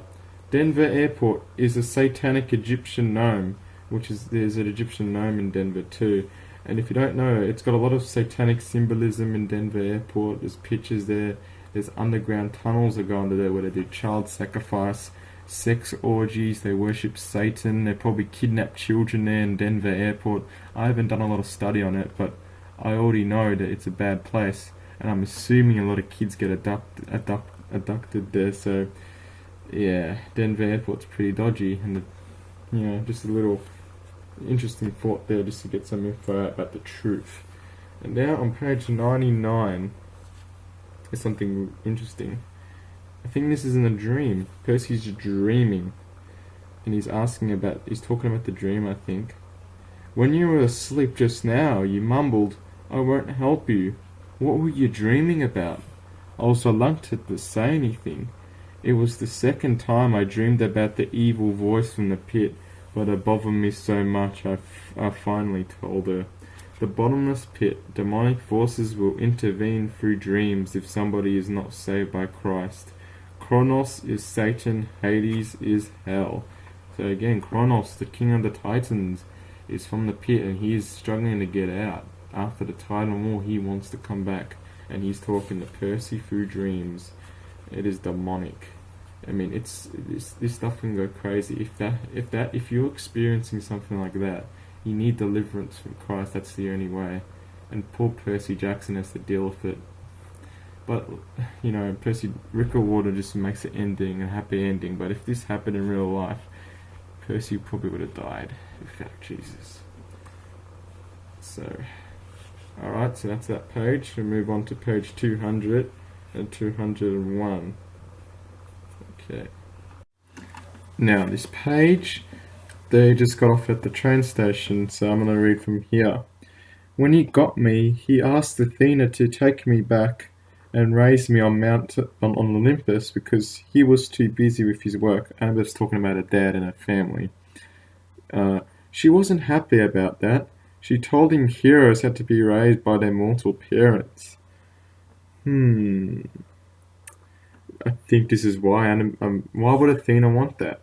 Denver Airport is a satanic Egyptian gnome, there's an Egyptian gnome in Denver too. And if you don't know, it's got a lot of satanic symbolism in Denver Airport. There's pictures there. There's underground tunnels that go under there where they do child sacrifice, sex orgies, they worship Satan, they probably kidnap children there in Denver Airport. I haven't done a lot of study on it, but I already know that it's a bad place, and I'm assuming a lot of kids get abducted there, so yeah, Denver Airport's pretty dodgy, and just a little interesting thought there just to get some info out about the truth. And now on page 99 is something interesting. I think this is in a dream. Percy's dreaming, and he's talking about the dream, I think. When you were asleep just now, you mumbled, "I won't help you." What were you dreaming about? I was reluctant to say anything. It was the second time I dreamed about the evil voice from the pit, but it bothered me so much I finally told her. The bottomless pit, demonic forces will intervene through dreams if somebody is not saved by Christ. Kronos is Satan, Hades is hell. So again, Kronos, the king of the Titans, is from the pit, and he is struggling to get out. After the Titan War, he wants to come back, and he's talking to Percy through dreams. It is demonic. I mean, this stuff can go crazy. If you're experiencing something like that, you need deliverance from Christ. That's the only way. And poor Percy Jackson has to deal with it. But Rick Riordan just makes an ending, a happy ending. But if this happened in real life, Percy probably would have died without Jesus. So, alright, so that's that page. We'll move on to page 200 and 201. Okay. Now, this page, they just got off at the train station, so I'm going to read from here. When he got me, he asked Athena to take me back and raise me on Olympus because he was too busy with his work. Annabeth's talking about her dad and her family. She wasn't happy about that. She told him heroes had to be raised by their mortal parents. I think this is why. Why would Athena want that?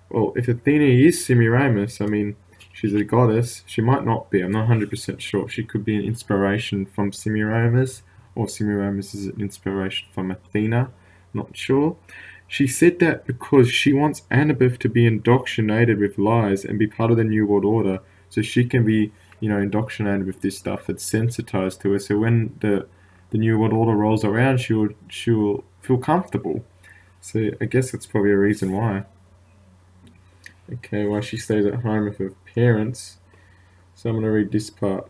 Well, if Athena is Semiramis, I mean, she's a goddess. She might not be. I'm not 100% sure. She could be an inspiration from Semiramis, or Semiramis is an inspiration from Athena. Not sure. She said that because she wants Annabeth to be indoctrinated with lies and be part of the New World Order, so she can be, indoctrinated with this stuff that's sensitized to her. So when the New World Order rolls around, she'll feel comfortable. So I guess that's probably a reason why. Okay, why she stays at home with her parents. So I'm going to read this part.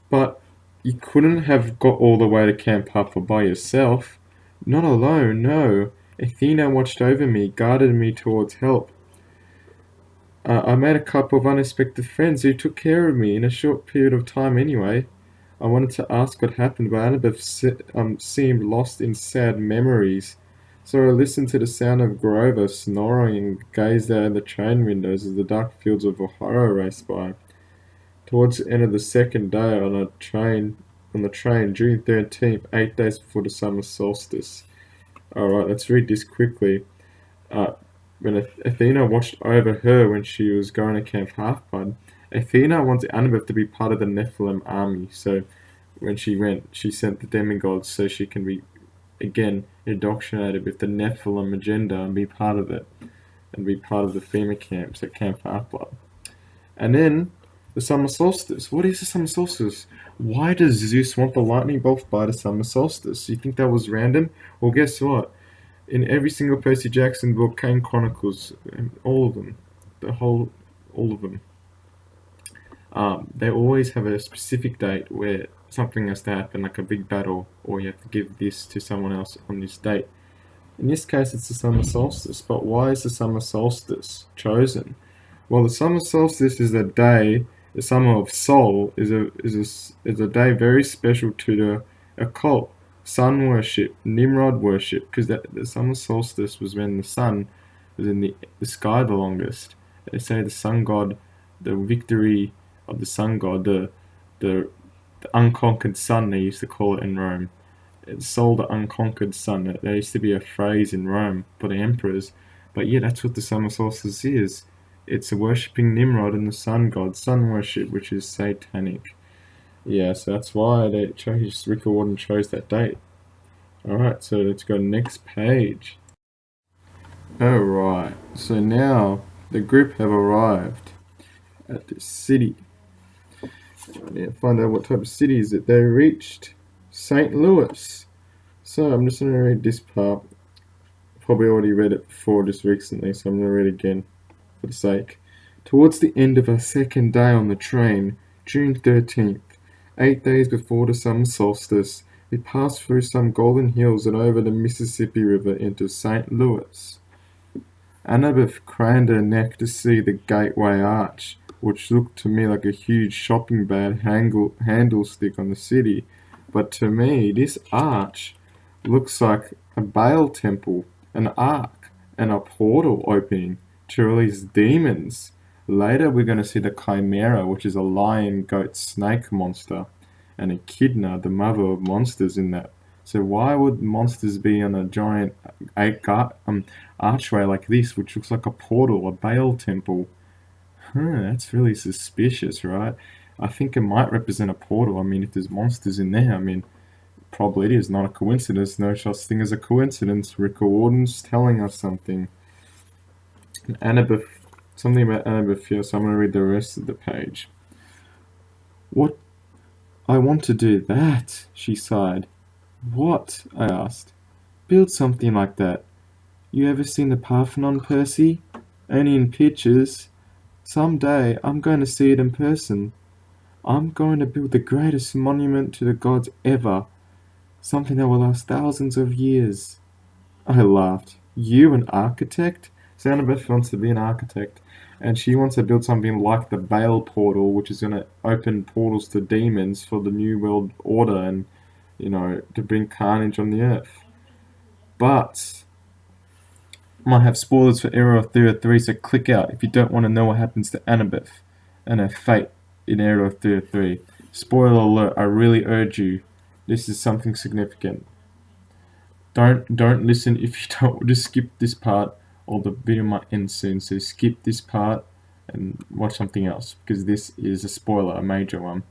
But you couldn't have got all the way to Camp Huffer by yourself. Not alone, no. Athena watched over me, guided me towards help. I made a couple of unexpected friends who took care of me in a short period of time anyway. I wanted to ask what happened, but Annabeth seemed lost in sad memories. So I listened to the sound of Grover snoring and gazed out the train windows as the dark fields of Ohio raced by. Towards the end of the second day on the train, June 13th, 8 days before the summer solstice. Alright, let's read this quickly. When Athena watched over her when she was going to Camp Half-Blood, Athena wants Annabeth to be part of the Nephilim army. So when she went, she sent the demigods so she can be, again, indoctrinated with the Nephilim agenda and be part of it. And be part of the FEMA camps at Camp Half-Blood. And then, the summer solstice. What is the summer solstice? Why does Zeus want the lightning bolt by the summer solstice? You think that was random? Well, guess what? In every single Percy Jackson book, Kane Chronicles, all of them, all of them, they always have a specific date where something has to happen, like a big battle, or you have to give this to someone else on this date. In this case, it's the summer solstice. But why is the summer solstice chosen? Well, the summer solstice is a day. The summer of Sol is a day very special to the occult, sun worship, Nimrod worship, because the summer solstice was when the sun was in the sky the longest. They say the sun god, the victory of the sun god, the unconquered sun, they used to call it in Rome. It's Sol, the unconquered sun. There used to be a phrase in Rome for the emperors. But yeah, that's what the summer solstice is. It's worshipping Nimrod and the sun god, sun worship, which is satanic. Yeah, so that's why Rick Riordan chose that date. Alright, so let's go to the next page. Alright, so now the group have arrived at this city. I need to find out what type of city is it. They reached St. Louis. So I'm just going to read this part. Probably already read it before just recently, so I'm going to read it again for the sake. Towards the end of our second day on the train, June 13th, 8 days before the summer solstice, we passed through some golden hills and over the Mississippi River into St. Louis. Annabeth craned her neck to see the gateway arch, which looked to me like a huge shopping bag handlestick on the city. But to me, this arch looks like a Baal temple, an ark, and a portal opening to release demons. Later we're going to see the Chimera, which is a lion, goat, snake monster, and Echidna, the mother of monsters in that. So why would monsters be on a giant archway like this, which looks like a portal, a Baal temple? That's really suspicious, right? I think it might represent a portal. I mean, if there's monsters in there, I mean, probably it is not a coincidence. No such thing as a coincidence. Rick Riordan's telling us something. Annabeth, something about Annabeth here, so I'm going to read the rest of the page. What? I want to do that, she sighed. What? I asked. Build something like that. You ever seen the Parthenon, Percy? Only in pictures. Someday I'm going to see it in person. I'm going to build the greatest monument to the gods ever. Something that will last thousands of years. I laughed. You, an architect? So Annabeth wants to be an architect, and she wants to build something like the Baal portal, which is going to open portals to demons for the New World Order and, to bring carnage on the earth. But might have spoilers for Era of 303, so click out if you don't want to know what happens to Annabeth and her fate in Era of 303. Spoiler alert, I really urge you. This is something significant. Don't listen if you don't. Just skip this part, or the video might end soon. So skip this part and watch something else, because this is a spoiler, a major one.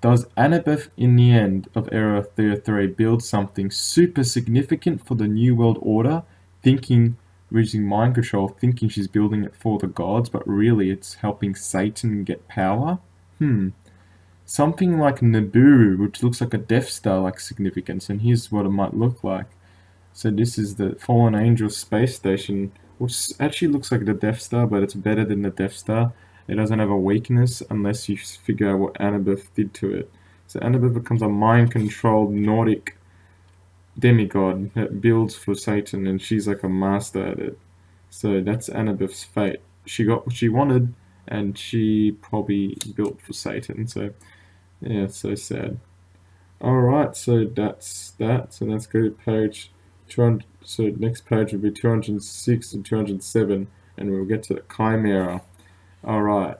Does Annabeth in the end of Era 303 build something super significant for the New World Order, using mind control, thinking she's building it for the gods, but really it's helping Satan get power? Something like Nibiru, which looks like a Death Star-like significance, and here's what it might look like. So this is the Fallen Angel space station, which actually looks like the Death Star, but it's better than the Death Star. It doesn't have a weakness unless you figure out what Annabeth did to it. So Annabeth becomes a mind-controlled Nordic demigod that builds for Satan, and she's like a master at it. So that's Annabeth's fate. She got what she wanted, and she probably built for Satan. So yeah, it's so sad. Alright, so that's that. So let's go to page 200. So next page will be 206 and 207, and we'll get to the Chimera. Alright,